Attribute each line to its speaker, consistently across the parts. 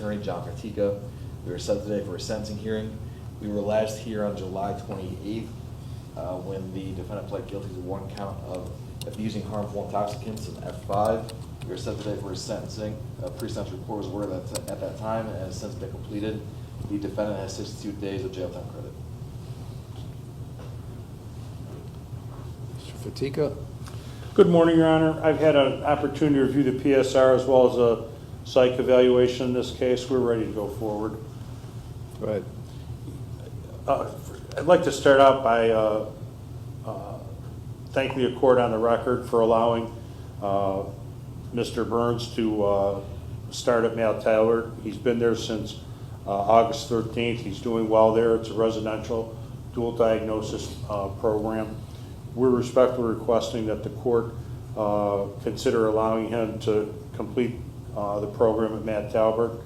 Speaker 1: Attorney John Tiggio. We are set today for a sentencing hearing. We were last here on July 28th when the defendant pled guilty to one count of abusing harmful intoxicants, an F5. We are set today for his sentencing. A pre-sentence report was ordered at that time and has since been completed. The defendant has 62 days of jail time credit.
Speaker 2: Mr. Fatika.
Speaker 3: Good morning, Your Honor. I've had an opportunity to review the PSR as well as a psych evaluation in this case. We're ready to go forward.
Speaker 2: Go ahead.
Speaker 3: I'd like to start out by thanking the court on the record for allowing Mr. Burns to start at Matt Taylor. He's been there since August 13th. He's doing well there. It's a residential dual diagnosis program. We're respectfully requesting that the court consider allowing him to complete the program at Matt Talbert.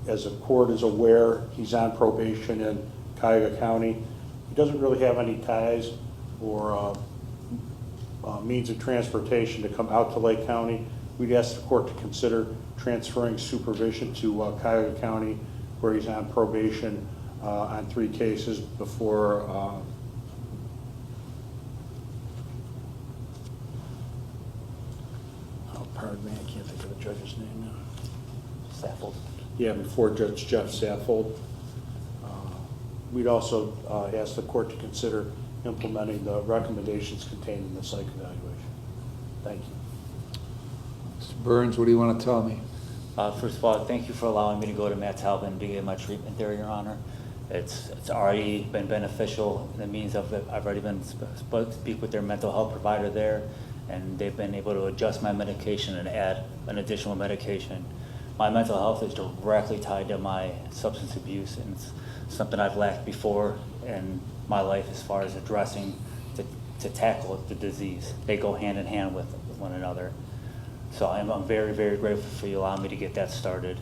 Speaker 3: As the court is aware, he's on probation in Cuyahoga County. He doesn't really have any ties or means of transportation to come out to Lake County. We'd ask the court to consider transferring supervision to Cuyahoga County, where he's on probation on 3 cases before pardon me, I can't think of the judge's name now.
Speaker 4: Saffold.
Speaker 3: Yeah, before Judge Jeff Saffold. We'd also ask the court to consider implementing the recommendations contained in the psych evaluation. Thank you.
Speaker 2: Mr. Burns, what do you want to tell me?
Speaker 4: First of all, thank you for allowing me to go to Matt Talbot and begin my treatment there, Your Honor. It's already been beneficial. That means I've already been speak with their mental health provider there, and they've been able to adjust my medication and add an additional medication. My mental health is directly tied to my substance abuse, and it's something I've lacked before in my life as far as addressing to tackle the disease. They go hand in hand with one another. So I'm very, very grateful for you allowing me to get that started.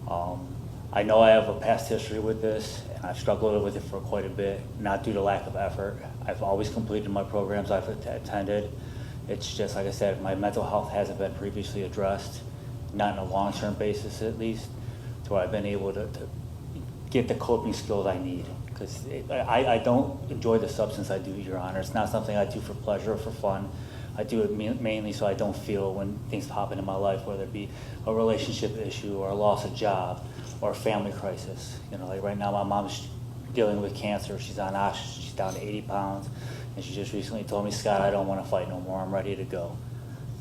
Speaker 4: I know I have a past history with this, and I've struggled with it for quite a bit, not due to lack of effort. I've always completed my programs I've attended. It's just, like I said, my mental health hasn't been previously addressed, not on a long-term basis at least, to where I've been able to get the coping skills I need. Because I don't enjoy the substance I do, Your Honor. It's not something I do for pleasure or for fun. I do it mainly so I don't feel when things pop into my life, whether it be a relationship issue or a loss of job or a family crisis. You know, like right now my mom's dealing with cancer. She's on oxygen. She's down to 80 pounds. And she just recently told me, Scott, I don't want to fight no more. I'm ready to go.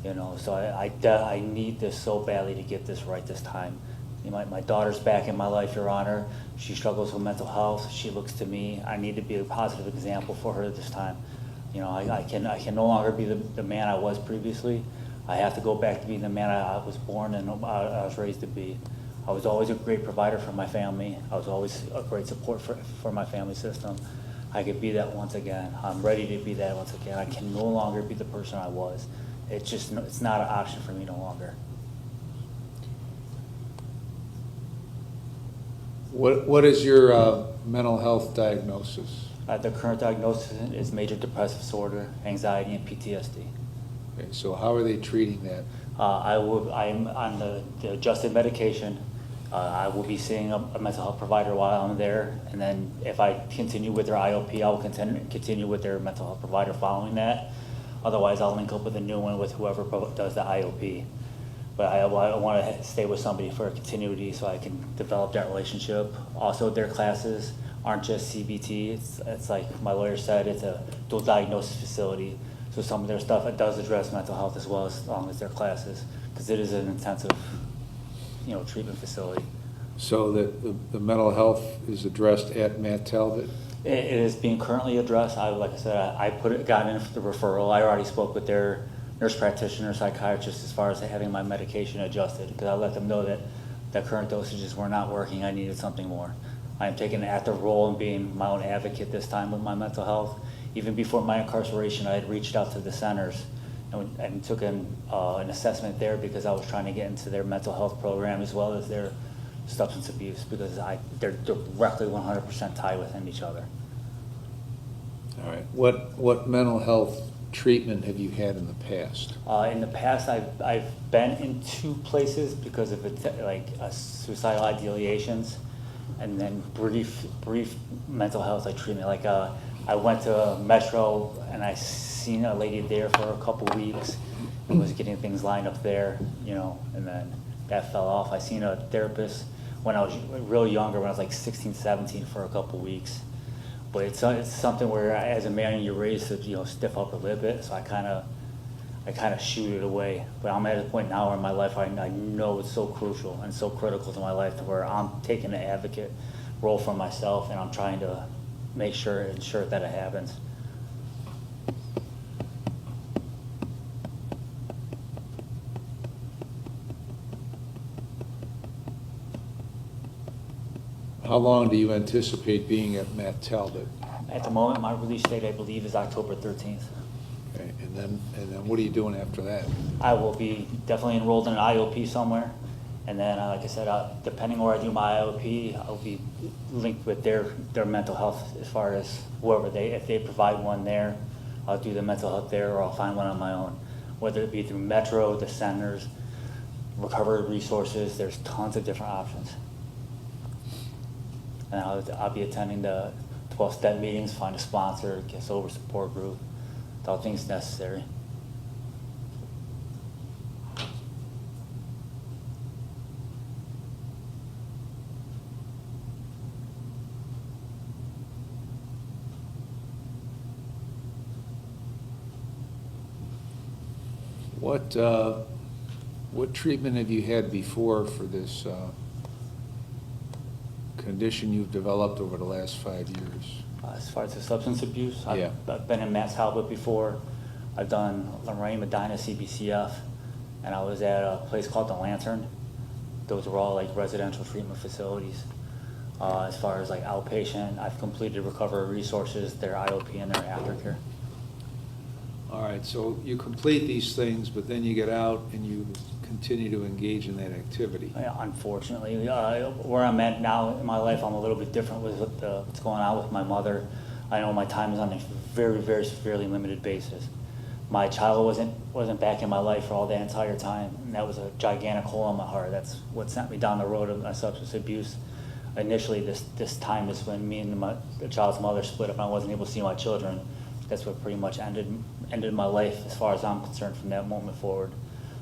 Speaker 4: You know, so I need this so badly to get this right this time. You know, my daughter's back in my life, Your Honor. She struggles with mental health. She looks to me. I need to be a positive example for her this time. You know, I can no longer be the man I was previously. I have to go back to being the man I was born and I was raised to be. I was always a great provider for my family. I was always a great support for my family system. I could be that once again. I'm ready to be that once again. I can no longer be the person I was. It's not an option for me no longer.
Speaker 2: What is your mental health diagnosis?
Speaker 4: The current diagnosis is major depressive disorder, anxiety, and PTSD.
Speaker 2: Okay, so how are they treating that?
Speaker 4: I'm on the adjusted medication. I will be seeing a mental health provider while I'm there, and then if I continue with their IOP, I will continue with their mental health provider following that. Otherwise, I'll link up with a new one with whoever does the IOP. But I want to stay with somebody for continuity so I can develop that relationship. Also, their classes aren't just CBT. It's like my lawyer said, it's a dual diagnosis facility. So some of their stuff, it does address mental health as well as long as their classes, because it is an intensive, treatment facility.
Speaker 2: So that the mental health is addressed at Matt Talbot?
Speaker 4: It is being currently addressed. Like I said, I got in for the referral. I already spoke with their nurse practitioner, psychiatrist, as far as having my medication adjusted, because I let them know that the current dosages were not working. I needed something more. I am taking an active role in being my own advocate this time with my mental health. Even before my incarceration, I had reached out to the centers and took an assessment there because I was trying to get into their mental health program as well as their substance abuse, because they're directly 100% tied within each other.
Speaker 2: All right. What mental health treatment have you had in the past?
Speaker 4: In the past, I've been in 2 places because of like suicidal ideations, and then brief mental health like treatment. Like I went to Metro and I seen a lady there for a couple weeks and was getting things lined up there, and then that fell off. I seen a therapist when I was real younger, when I was like 16, 17 for a couple weeks. But it's something where, as a man, you're raised to stiff up a little bit. So I kind of shoot it away. But I'm at a point now in my life I know it's so crucial and so critical to my life, to where I'm taking an advocate role for myself, and I'm trying to ensure that it happens.
Speaker 2: How long do you anticipate being at Matt Talbot?
Speaker 4: At the moment, my release date, I believe, is October 13th.
Speaker 2: Okay, and then what are you doing after that?
Speaker 4: I will be definitely enrolled in an IOP somewhere. And then, like I said, depending where I do my IOP, I'll be linked with their mental health, as far as if they provide one there, I'll do the mental health there, or I'll find one on my own. Whether it be through Metro, the centers, recovery resources, there's tons of different options. And I'll be attending the 12-step meetings, find a sponsor, get sober support group, all things necessary.
Speaker 2: What treatment have you had before for this condition you've developed over the last 5 years?
Speaker 4: As far as the substance abuse,
Speaker 2: Yeah.
Speaker 4: I've been in Matt Talbot before. I've done Lorraine Medina CBCF, and I was at a place called The Lantern. Those were all like residential treatment facilities. As far as like outpatient, I've completed recovery resources, their IOP, and their aftercare.
Speaker 2: All right, so you complete these things, but then you get out and you continue to engage in that activity.
Speaker 4: Yeah, unfortunately, where I'm at now in my life, I'm a little bit different with what's going on with my mother. I know my time is on a very, very severely limited basis. My child wasn't back in my life for all the entire time, and that was a gigantic hole in my heart. That's what sent me down the road of my substance abuse. Initially, this time is when me and the child's mother split up, and I wasn't able to see my children. That's what pretty much ended my life, as far as I'm concerned, from that moment forward.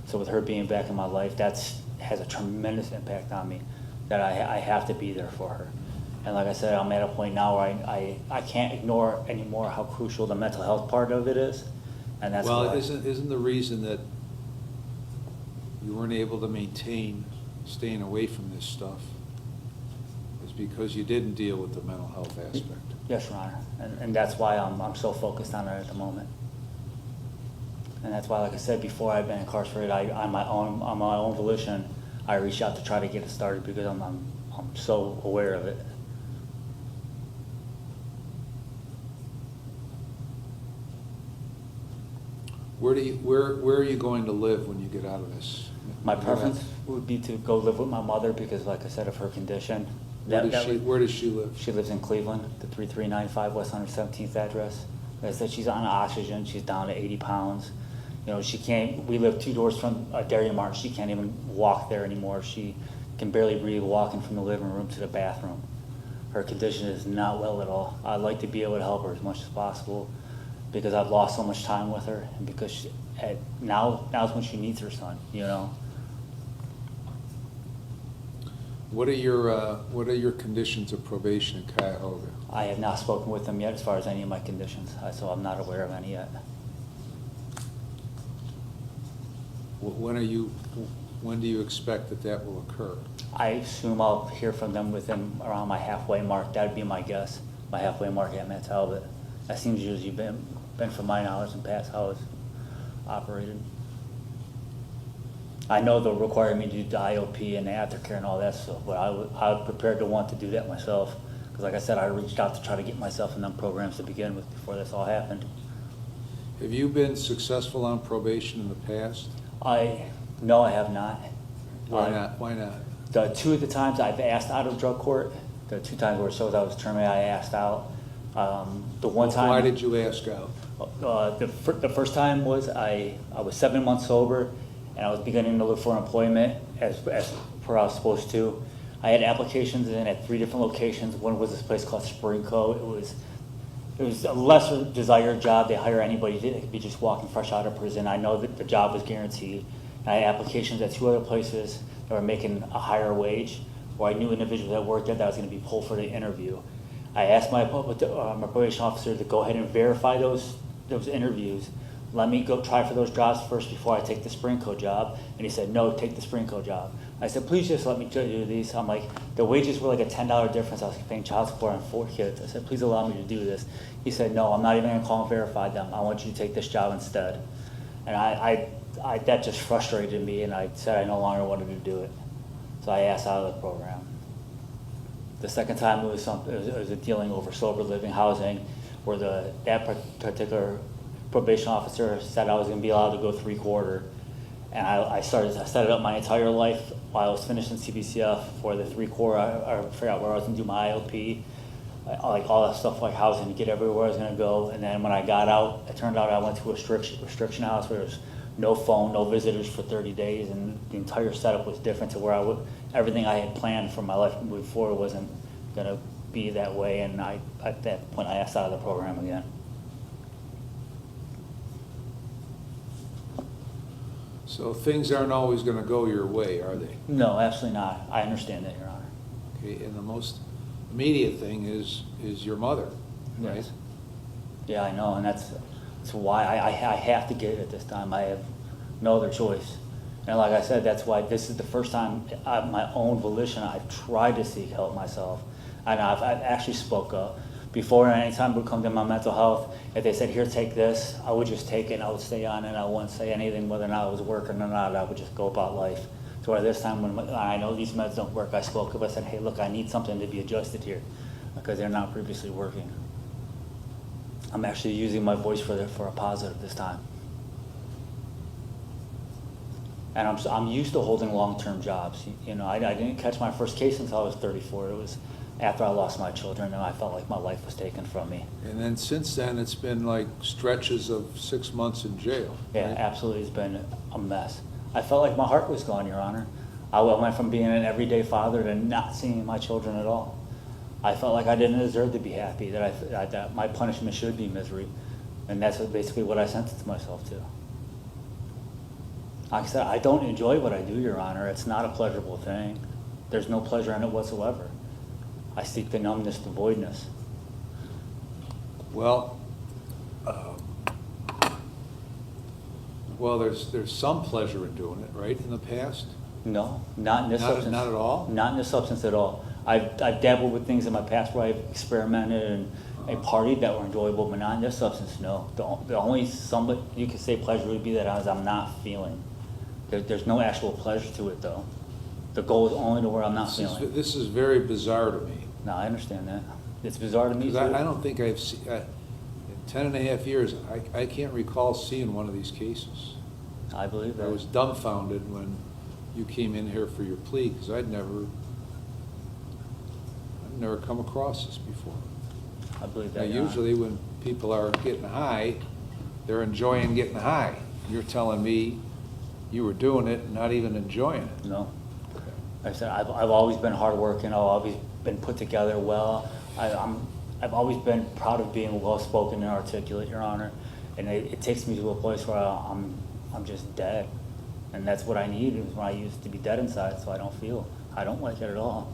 Speaker 4: So with her being back in my life, has a tremendous impact on me, that I have to be there for her. And like I said, I'm at a point now where I can't ignore anymore how crucial the mental health part of it is. And that's
Speaker 2: Well,
Speaker 4: why.
Speaker 2: isn't the reason that you weren't able to maintain staying away from this stuff is because you didn't deal with the mental health aspect?
Speaker 4: Yes, Your Honor. And that's why I'm so focused on it at the moment. And that's why, like I said before, I've been incarcerated. On my own volition, I reached out to try to get it started, because I'm so aware of it.
Speaker 2: Where are you going to live when you get out of this?
Speaker 4: My preference would be to go live with my mother, because, like I said, of her condition.
Speaker 2: Where does she live?
Speaker 4: She lives in Cleveland, the 3395 West 117th address. Like I said, she's on oxygen. She's down to 80 pounds. She can't. We live 2 doors from a Dairy Mart. She can't even walk there anymore. She can barely breathe walking from the living room to the bathroom. Her condition is not well at all. I'd like to be able to help her as much as possible, because I've lost so much time with her, and because now's when she needs her son.
Speaker 2: What are your conditions of probation in Cuyahoga?
Speaker 4: I have not spoken with them yet as far as any of my conditions, so I'm not aware of any yet.
Speaker 2: When do you expect that will occur?
Speaker 4: I assume I'll hear from them within around my halfway mark. That'd be my guess. My halfway mark at Matt Talbot. That seems usually been from my knowledge and past how it's operated. I know they'll require me to do the IOP and the aftercare and all that stuff, but I was prepared to want to do that myself. Because like I said, I reached out to try to get myself in them programs to begin with before this all happened.
Speaker 2: Have you been successful on probation in the past?
Speaker 4: No, I have not.
Speaker 2: Why not? Why not?
Speaker 4: The 2 of the times I've asked out of drug court, the 2 times where it shows I was terminated, I asked out. The one time.
Speaker 2: Why did you ask out?
Speaker 4: The first time was I was 7 months sober, and I was beginning to look for employment as per I was supposed to. I had applications in at 3 different locations. One was this place called Spring Co. It was a lesser desired job. They hire anybody. They could be just walking fresh out of prison. I know that the job was guaranteed. I had applications at 2 other places that were making a higher wage, where I knew individuals that worked there that I was going to be pulled for the interview. I asked my probation officer to go ahead and verify those interviews. Let me go try for those jobs first before I take the Springco job. And he said, no, take the Springco job. I said, please just let me do these. I'm like, the wages were like a $10 difference. I was paying child support on 4 kids. I said, please allow me to do this. He said, no, I'm not even going to call and verify them. I want you to take this job instead. And that just frustrated me, and I said I no longer wanted to do it. So I asked out of the program. The second time it was a dealing over sober living housing, where that particular probation officer said I was going to be allowed to go 3/4, and I set it up my entire life while I was finishing CBCF for the 3/4. I figured out where I was going to do my IOP, like all that stuff like housing, to get everywhere I was going to go. And then when I got out, it turned out I went to a restriction house where there was no phone, no visitors for 30 days, and the entire setup was different to where everything I had planned for my life moving forward wasn't going to be that way. And at that point, I asked out of the program again.
Speaker 2: So things aren't always going to go your way, are they?
Speaker 4: No, absolutely not. I understand that, Your Honor.
Speaker 2: Okay, and the most immediate thing is your mother, right?
Speaker 4: Yes. Yeah, I know, and that's why I have to get it this time. I have no other choice. And like I said, that's why this is the first time of my own volition I've tried to seek help myself. And I've actually spoke up. Before, any time it would come to my mental health, if they said, here, take this, I would just take it and I would stay on it, and I wouldn't say anything whether or not I was working or not. I would just go about life. So where this time when I know these meds don't work, I spoke up. I said, hey, look, I need something to be adjusted here because they're not previously working. I'm actually using my voice for a positive this time. And I'm used to holding long-term jobs. You know, I didn't catch my first case until I was 34. It was after I lost my children, and I felt like my life was taken from me.
Speaker 2: And then since then, it's been like stretches of 6 months in jail.
Speaker 4: Yeah,
Speaker 2: right?
Speaker 4: absolutely. It's been a mess. I felt like my heart was gone, Your Honor. I went from being an everyday father to not seeing my children at all. I felt like I didn't deserve to be happy, that my punishment should be misery. And that's basically what I sentenced myself to. Like I said, I don't enjoy what I do, Your Honor. It's not a pleasurable thing. There's no pleasure in it whatsoever. I seek the numbness, the voidness.
Speaker 2: Well, there's some pleasure in doing it, right? In the past,
Speaker 4: No, not in this substance.
Speaker 2: Not at all.
Speaker 4: Not in this substance at all. I've dabbled with things in my past where I've experimented and partied that were enjoyable, but not in this substance. No, the only somebody you could say pleasure would be that I'm not feeling. There's no actual pleasure to it though. The goal is only to where I'm not feeling.
Speaker 2: This is very bizarre to me.
Speaker 4: No, I understand that. It's bizarre to me too.
Speaker 2: I don't think I've seen, in 10.5 years, I can't recall seeing one of these cases.
Speaker 4: I believe that.
Speaker 2: I was dumbfounded when you came in here for your plea, because I'd never come across this before.
Speaker 4: I believe
Speaker 2: Now,
Speaker 4: that. Your Honor.
Speaker 2: usually when people are getting high, they're enjoying getting high. You're telling me you were doing it and not even enjoying it.
Speaker 4: No. Like I said, I've always been hardworking. I've always been put together well. I've always been proud of being well-spoken and articulate, Your Honor. And it takes me to a place where I'm just dead. And that's what I need, is when I used to be dead inside, so I don't like it at all.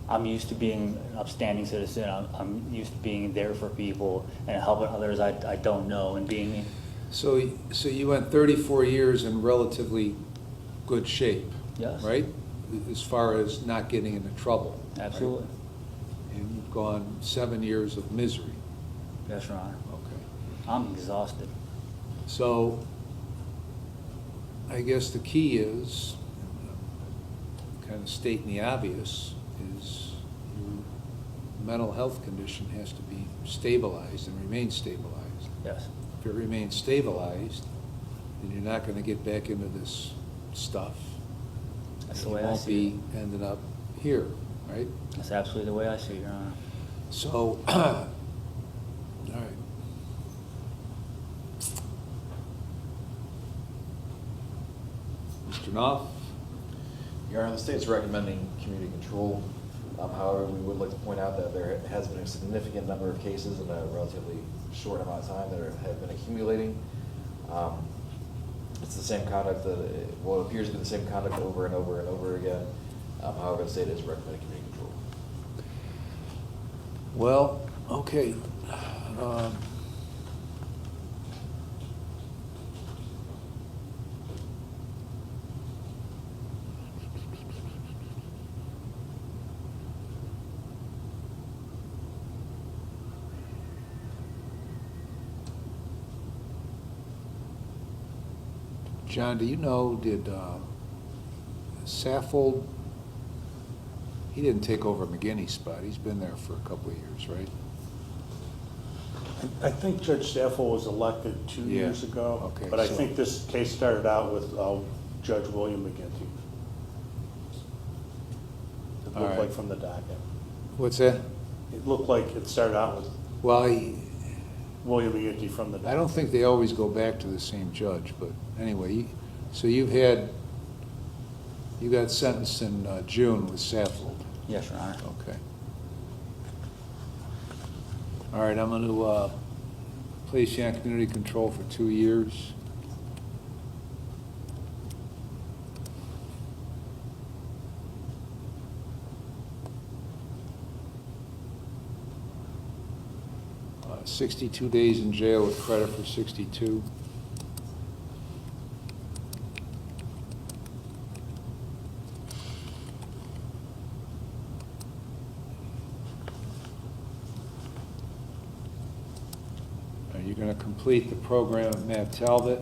Speaker 4: I'm used to being an upstanding citizen. I'm used to being there for people and helping others I don't know and being.
Speaker 2: So you went 34 years in relatively good shape.
Speaker 4: Yes.
Speaker 2: Right? As far as not getting into trouble.
Speaker 4: Absolutely.
Speaker 2: Right? And you've gone 7 years of misery.
Speaker 4: Yes, Your Honor.
Speaker 2: Okay.
Speaker 4: I'm exhausted.
Speaker 2: So I guess the key is, kind of stating the obvious, is your mental health condition has to be stabilized and remain stabilized.
Speaker 4: Yes.
Speaker 2: If it remains stabilized, then you're not going to get back into this stuff.
Speaker 4: That's the
Speaker 2: You
Speaker 4: way I
Speaker 2: won't
Speaker 4: see
Speaker 2: be ending up here, right?
Speaker 4: That's absolutely the way I see it, Your Honor.
Speaker 2: So Mr. Knopf?
Speaker 1: Your Honor, the state's recommending community control. However, we would like to point out that there has been a significant number of cases in a relatively short amount of time that have been accumulating. It's the same conduct that, well, it appears to be the same conduct over and over and over again. However, the state is recommending community control.
Speaker 2: Well, okay. John, do you know, did Saffold, he didn't take over McGinney's spot. He's been there for a couple of years, right?
Speaker 3: I think Judge Saffold was elected 2
Speaker 2: Yeah.
Speaker 3: years ago.
Speaker 2: Okay,
Speaker 3: But I
Speaker 2: so-
Speaker 3: think this case started out with Judge William McGinty. It
Speaker 2: All
Speaker 3: looked
Speaker 2: right.
Speaker 3: like from the docket.
Speaker 2: What's that?
Speaker 3: It looked like it started out with
Speaker 2: Well,
Speaker 3: William McGinty from the docket.
Speaker 2: I don't think they always go back to the same judge, but anyway, so you got sentenced in June with Saffold.
Speaker 4: Yes, Your Honor.
Speaker 2: Okay. All right, I'm going to place you on community control for 2 years. Uh, 62 days in jail with credit for 62. You're going to complete the program at Matt Talbot.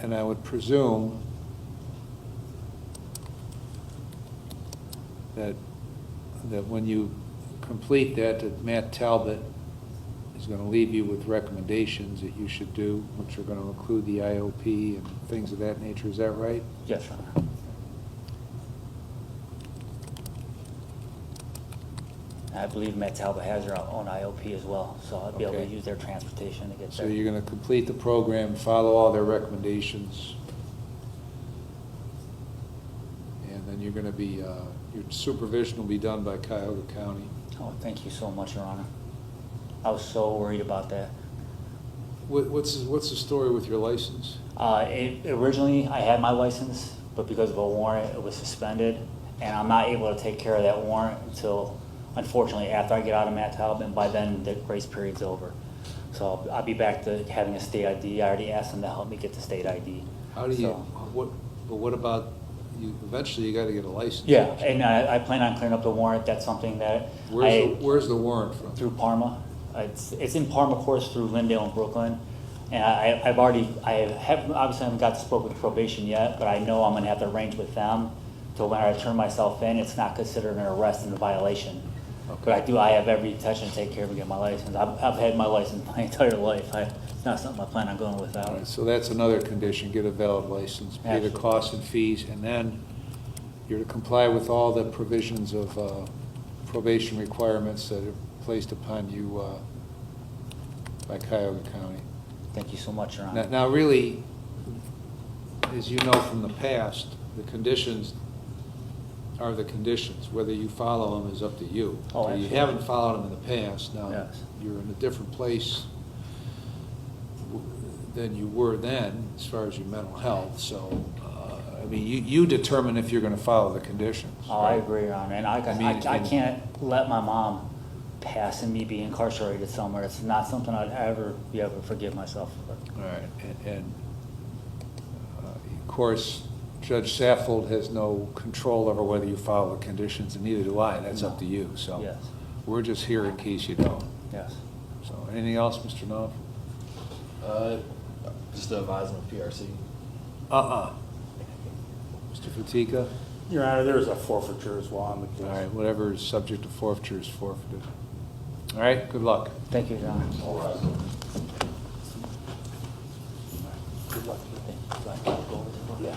Speaker 2: And I would presume that when you complete that Matt Talbot is going to leave you with recommendations that you should do, which are going to include the IOP and things of that nature. Is that right?
Speaker 4: Yes, Your Honor. I believe Met Talbot has their own IOP as well, so I'll be able to
Speaker 2: Okay.
Speaker 4: use their transportation to get
Speaker 2: So
Speaker 4: there.
Speaker 2: you're going to complete the program, follow all their recommendations, and then you're going to be, your supervision will be done by Cuyahoga County.
Speaker 4: Oh, thank you so much, Your Honor. I was so worried about that.
Speaker 2: What's the story with your license?
Speaker 4: Originally, I had my license, but because of a warrant, it was suspended, and I'm not able to take care of that warrant until, unfortunately, after I get out of Matt Talbot, and by then the grace period's over. So I'll be back to having a state ID. I already asked them to help me get the state ID.
Speaker 2: How do you,
Speaker 4: So-
Speaker 2: what about, you, eventually you got to get a license?
Speaker 4: Yeah, and I plan on clearing up the warrant. That's something that
Speaker 2: Where's the warrant from?
Speaker 4: through Parma. It's in Parma, of course, through Lindale and Brooklyn. And I haven't got to spoke with probation yet, but I know I'm gonna have to arrange with them to when I turn myself in, it's not considered an arrest and a violation. But I have every intention to take care of and get my license. I've had my license my entire life. It's not something I plan on going
Speaker 2: All
Speaker 4: without.
Speaker 2: right, so that's another condition, get a valid license, pay the
Speaker 4: Absolutely.
Speaker 2: costs and fees, and then you're to comply with all the provisions of probation requirements that are placed upon you by Cuyahoga County.
Speaker 4: Thank you so much, Your Honor.
Speaker 2: Now, really, as you know from the past, the conditions are the conditions. Whether you follow them is up to you.
Speaker 4: Oh,
Speaker 2: So you
Speaker 4: absolutely.
Speaker 2: haven't followed them in the past. Now,
Speaker 4: Yes.
Speaker 2: you're in a different place than you were then, as far as your mental health. So, I mean, you determine if you're going to follow the conditions.
Speaker 4: Oh, I
Speaker 2: right?
Speaker 4: agree, Your Honor. And
Speaker 2: I mean,
Speaker 4: I can't let my mom pass and me be incarcerated somewhere. It's not something I'd ever be able to forgive myself for.
Speaker 2: All right, and of course, Judge Saffold has no control over whether you follow the conditions, and neither do I. That's up to you. So
Speaker 4: Yes.
Speaker 2: we're just here in case you don't.
Speaker 4: Yes.
Speaker 2: So anything else, Mr. Knopf?
Speaker 1: Just to advise them of PRC.
Speaker 2: Mr. Fatika?
Speaker 3: Your Honor, there is a forfeiture as well on the case.
Speaker 2: All right, whatever is subject to forfeiture is forfeited. All right, good luck.
Speaker 4: Thank you, Your Honor.
Speaker 3: Good luck.
Speaker 4: Do I go over the book?
Speaker 3: Yeah.